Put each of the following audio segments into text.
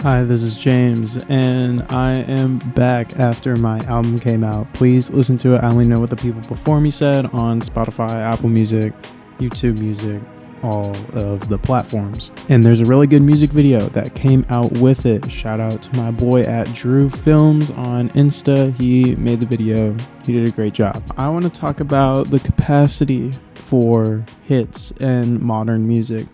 Hi, this is James, and I am back after my album came out. Please listen to it. I only know what the people before me said on Spotify, Apple Music, YouTube Music, all of the platforms. And there's a really good music video that came out with it. Shout out to my boy at Drew Films on Insta. He made the video. He did a great job. I want to talk about the capacity for hits and modern music.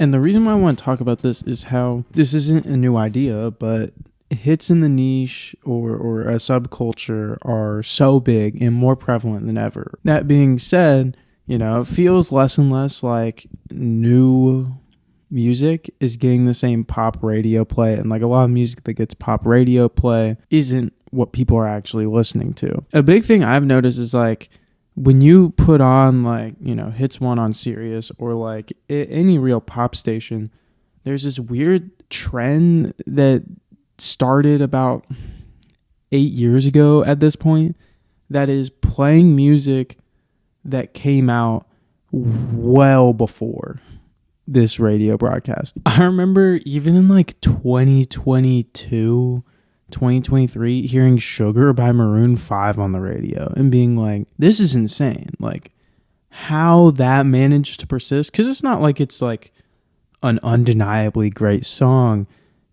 And the reason why I want to talk about this is how this isn't a new idea, but hits in the niche or a subculture are so big and more prevalent than ever. That being said, it feels less and less like new music is getting the same pop radio play. And like a lot of music that gets pop radio play isn't what people are actually listening to. A big thing I've noticed is like, when you put on Hits 1 on Sirius or like any real pop station, there's this weird trend that started about 8 years ago at this point that is playing music that came out well before this radio broadcast. I remember even in like 2023 hearing Sugar by Maroon 5 on the radio and being like, this is insane. Like how that managed to persist, because it's not like it's like an undeniably great song.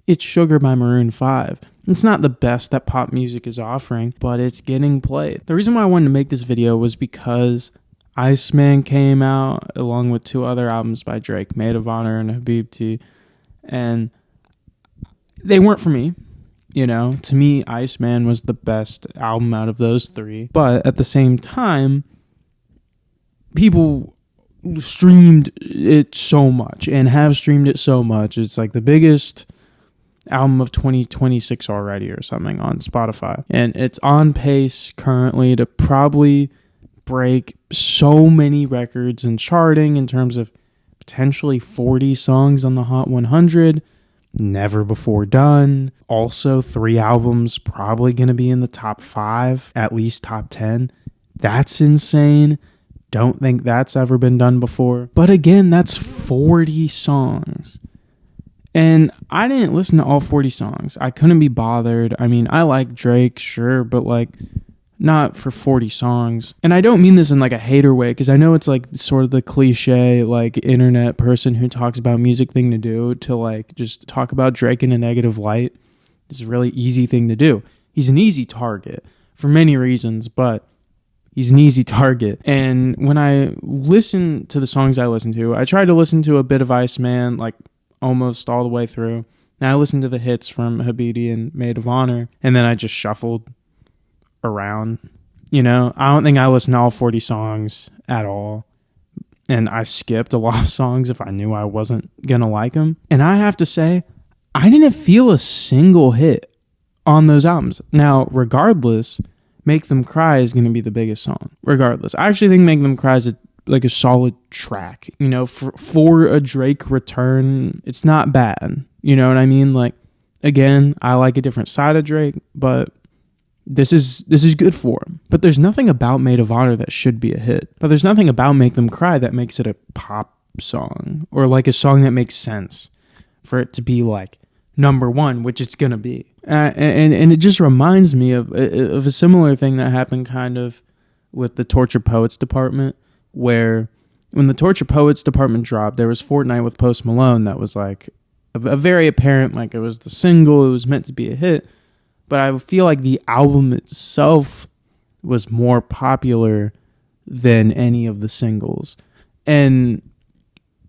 It's Sugar by Maroon 5. It's not the best that pop music is offering, but it's getting played. The reason why I wanted to make this video was because Iceman came out along with 2 other albums by Drake, Maid of Honor and Habibti, and they weren't for me. To me, Iceman was the best album out of those 3. But at the same time, people streamed it so much and have streamed it so much. It's like the biggest album of 2026 already or something on Spotify. And it's on pace currently to probably break so many records in charting in terms of potentially 40 songs on the Hot 100. Never before done. Also, 3 albums probably going to be in the top 5, at least top 10. That's insane. Don't think that's ever been done before. But again, that's 40 songs. And I didn't listen to all 40 songs. I couldn't be bothered. I mean, I like Drake, sure, but like not for 40 songs. And I don't mean this in like a hater way, because I know it's like sort of the cliche like internet person who talks about music thing to do, to like just talk about Drake in a negative light. It's a really easy thing to do. He's an easy target for many reasons, but he's an easy target. And when I listen to the songs I listen to, I try to listen to a bit of Iceman like almost all the way through. And I listened to the hits from Habibti and Maid of Honor, and then I just shuffled around. I don't think I listened to all 40 songs at all, and I skipped a lot of songs if I knew I wasn't gonna like them. And I have to say, I didn't feel a single hit on those albums. Now, regardless, Make Them Cry is gonna be the biggest song. Regardless, I actually think Make Them Cry is a solid track. For a Drake return, it's not bad. You know what I mean? Like, again, I like a different side of Drake, but This is good for him. But there's nothing about Maid of Honor that should be a hit. But there's nothing about Make Them Cry that makes it a pop song or like a song that makes sense for it to be like number 1, which it's gonna be. And it just reminds me of a similar thing that happened kind of with the Tortured Poets Department, where when the Tortured Poets Department dropped, there was Fortnite with Post Malone that was like a very apparent, like it was the single, it was meant to be a hit. But I feel like the album itself was more popular than any of the singles. And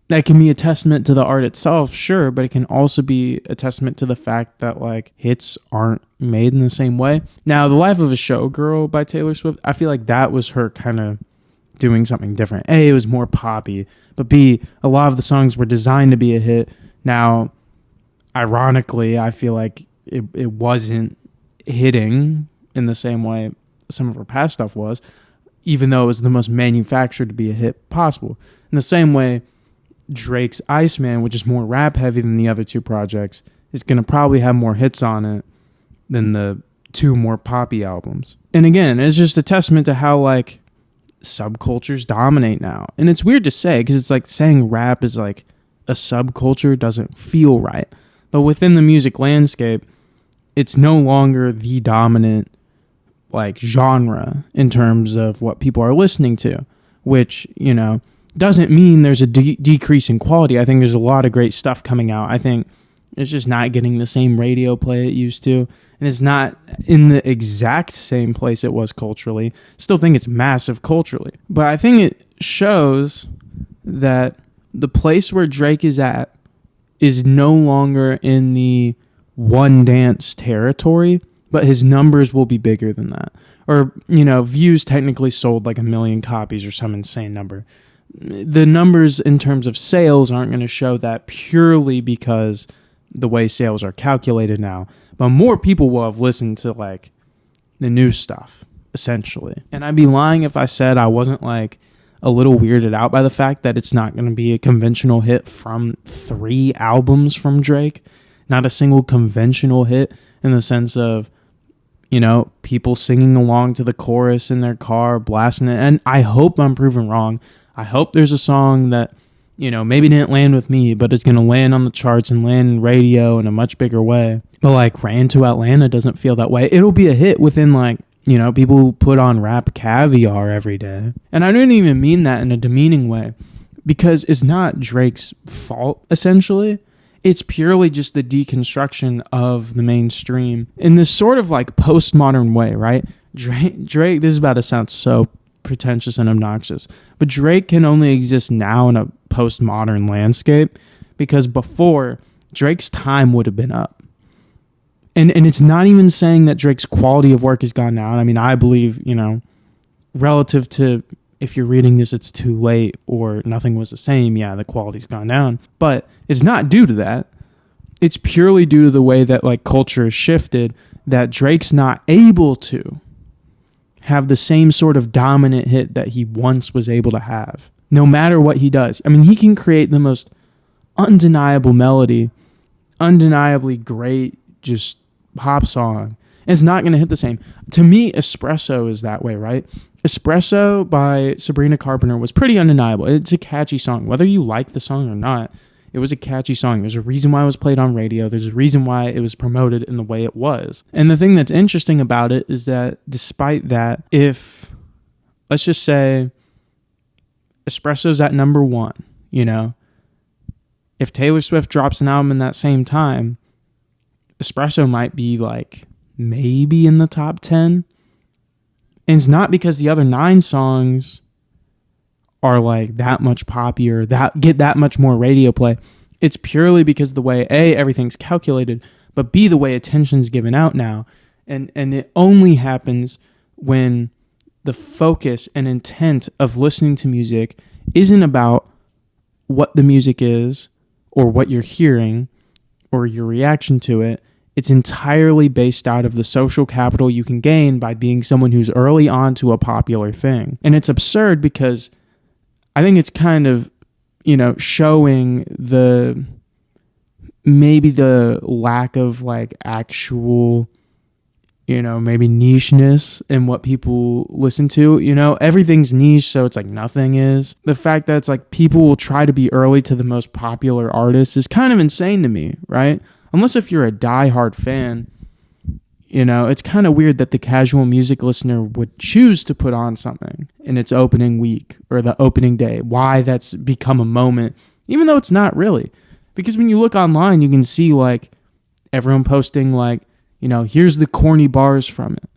that can be a testament to the art itself, sure, but it can also be a testament to the fact that like hits aren't made in the same way. Now, The Life of a Showgirl by Taylor Swift, I feel like that was her kind of doing something different. A, it was more poppy, but B, a lot of the songs were designed to be a hit. Now, ironically, I feel like it wasn't hitting in the same way some of her past stuff was, even though it was the most manufactured to be a hit possible. In the same way, Drake's Iceman, which is more rap heavy than the other 2 projects, is going to probably have more hits on it than the 2 more poppy albums. And again, it's just a testament to how like subcultures dominate now. And it's weird to say, because it's like saying rap is like a subculture doesn't feel right. But within the music landscape, it's no longer the dominant like genre in terms of what people are listening to, which, you know, doesn't mean there's a decrease in quality. I think there's a lot of great stuff coming out. I think it's just not getting the same radio play it used to, and it's not in the exact same place it was culturally. Still think it's massive culturally, but I think it shows that the place where Drake is at is no longer in the one dance territory, but his numbers will be bigger than that. Or, you know, views technically sold like 1 million copies or some insane number. The numbers in terms of sales aren't going to show that purely because the way sales are calculated now, but more people will have listened to like the new stuff, essentially. And I'd be lying if I said I wasn't like a little weirded out by the fact that it's not going to be a conventional hit from 3 albums from Drake. Not a single conventional hit in the sense of, you know, people singing along to the chorus in their car, blasting it. And I hope I'm proven wrong. I hope there's a song that, you know, maybe didn't land with me, but it's going to land on the charts and land in radio in a much bigger way. But like Ran to Atlanta doesn't feel that way. It'll be a hit within like, you know, people who put on Rap Caviar every day. And I didn't even mean that in a demeaning way, because it's not Drake's fault, essentially. It's purely just the deconstruction of the mainstream in this sort of like postmodern way, right? Drake, this is about to sound so pretentious and obnoxious, but Drake can only exist now in a postmodern landscape because before, Drake's time would have been up. And it's not even saying that Drake's quality of work has gone down. I mean, I believe, you know, relative to if you're reading this, it's too late or nothing was the same. Yeah, the quality's gone down. But it's not due to that. It's purely due to the way that like culture has shifted, that Drake's not able to have the same sort of dominant hit that he once was able to have, no matter what he does. I mean, he can create the most undeniable melody, undeniably great just pop song. And it's not going to hit the same. To me, Espresso is that way, right? Espresso by Sabrina Carpenter was pretty undeniable. It's a catchy song. Whether you like the song or not, it was a catchy song. There's a reason why it was played on radio. There's a reason why it was promoted in the way it was. And the thing that's interesting about it is that despite that, if, let's just say, Espresso's at number 1, you know, if Taylor Swift drops an album in that same time, Espresso might be like maybe in the top 10. And it's not because the other 9 songs are like that much poppier, that get that much more radio play. It's purely because the way A, everything's calculated, but B, the way attention's given out now. And it only happens when the focus and intent of listening to music isn't about what the music is or what you're hearing or your reaction to it. It's entirely based out of the social capital you can gain by being someone who's early on to a popular thing. And it's absurd because I think it's kind of, you know, showing maybe the lack of like actual, you know, maybe nicheness in what people listen to. You know, everything's niche, so it's like nothing is. The fact that it's like people will try to be early to the most popular artists is kind of insane to me, right? Unless if you're a diehard fan, you know, it's kind of weird that the casual music listener would choose to put on something in its opening week or the opening day. Why that's become a moment, even though it's not really. Because when you look online, you can see like everyone posting like, you know, here's the corny bars from it.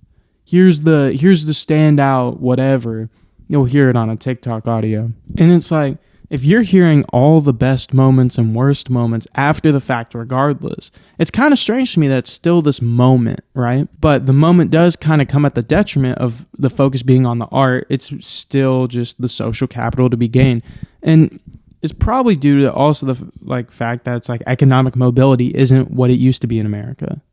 Here's the standout whatever. You'll hear it on a TikTok audio. And it's like, if you're hearing all the best moments and worst moments after the fact regardless, it's kind of strange to me that it's still this moment, right? But the moment does kind of come at the detriment of the focus being on the art. It's still just the social capital to be gained. And it's probably due to also the like fact that it's like economic mobility isn't what it used to be in America.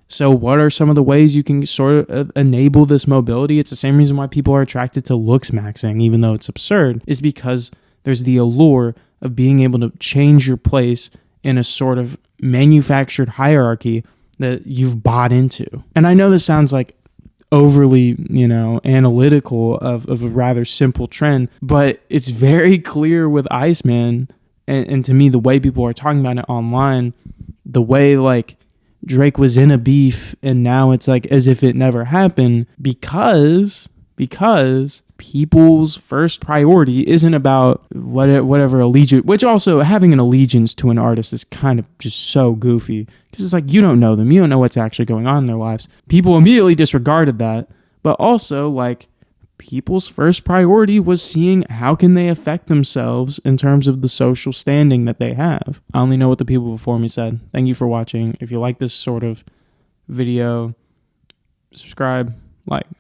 So what are some of the ways you can sort of enable this mobility? It's the same reason why people are attracted to looks maxing, even though it's absurd, is because there's the allure of being able to change your place in a sort of manufactured hierarchy that you've bought into. And I know this sounds like overly, you know, analytical of a rather simple trend, but it's very clear with Iceman, and to me, the way people are talking about it online, the way like Drake was in a beef and now it's like as if it never happened because people's first priority isn't about whatever allegiance, which also having an allegiance to an artist is kind of just so goofy because it's like you don't know them, you don't know what's actually going on in their lives. People immediately disregarded that, but also like people's first priority was seeing how can they affect themselves in terms of the social standing that they have. I only know what the people before me said. Thank you for watching. If you like this sort of video, subscribe, like.